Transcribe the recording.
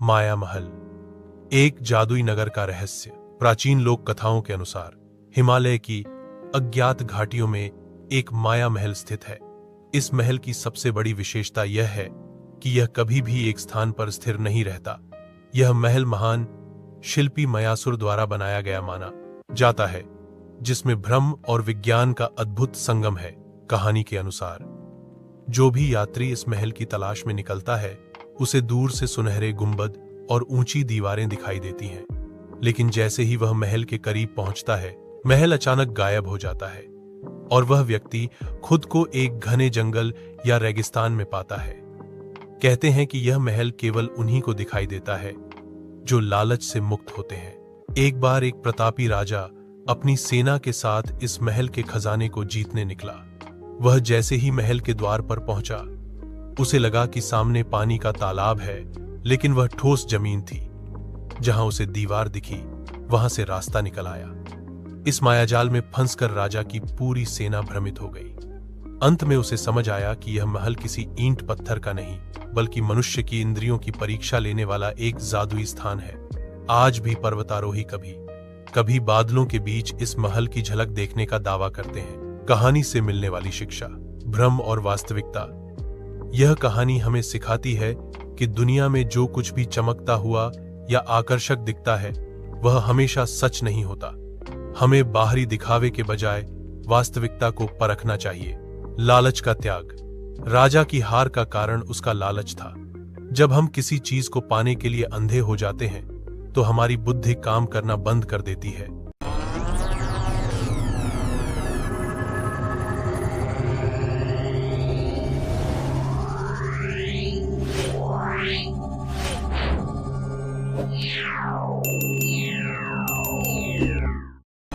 माया महल, एक जादुई नगर का रहस्य। प्राचीन लोक कथाओं के अनुसार हिमालय की अज्ञात घाटियों में एक माया महल स्थित है। इस महल की सबसे बड़ी विशेषता यह है कि यह कभी भी एक स्थान पर स्थिर नहीं रहता। यह महल महान शिल्पी मयासुर द्वारा बनाया गया माना जाता है, जिसमें भ्रम और विज्ञान का अद्भुत संगम है। कहानी के अनुसार जो भी यात्री इस महल की तलाश में निकलता है, उसे दूर से सुनहरे गुंबद और ऊंची दीवारें दिखाई देती हैं। लेकिन जैसे ही वह महल के करीब पहुंचता है, महल अचानक गायब हो जाता है और वह व्यक्ति खुद को एक घने जंगल या रेगिस्तान में पाता है। कहते हैं कि यह महल केवल उन्हीं को दिखाई देता है जो लालच से मुक्त होते हैं। एक बार एक प्रतापी राजा अपनी सेना के साथ इस महल के खजाने को जीतने निकला। वह जैसे ही महल के द्वार पर पहुंचा, उसे लगा कि सामने पानी का तालाब है, लेकिन वह ठोस जमीन थी। जहां उसे दीवार दिखी, वहां से रास्ता निकल आया। इस मायाजाल में फंसकर राजा की पूरी सेना भ्रमित हो गई। अंत में उसे समझ आया कि यह महल किसी ईंट पत्थर का नहीं, बल्कि मनुष्य की इंद्रियों की परीक्षा लेने वाला एक जादुई स्थान है। आज भी पर्वतारोही कभी कभी बादलों के बीच इस महल की झलक देखने का दावा करते हैं। कहानी से मिलने वाली शिक्षा, भ्रम और वास्तविकता। यह कहानी हमें सिखाती है कि दुनिया में जो कुछ भी चमकता हुआ या आकर्षक दिखता है, वह हमेशा सच नहीं होता। हमें बाहरी दिखावे के बजाय वास्तविकता को परखना चाहिए। लालच का त्याग। राजा की हार का कारण उसका लालच था। जब हम किसी चीज को पाने के लिए अंधे हो जाते हैं, तो हमारी बुद्धि काम करना बंद कर देती है। Yeah.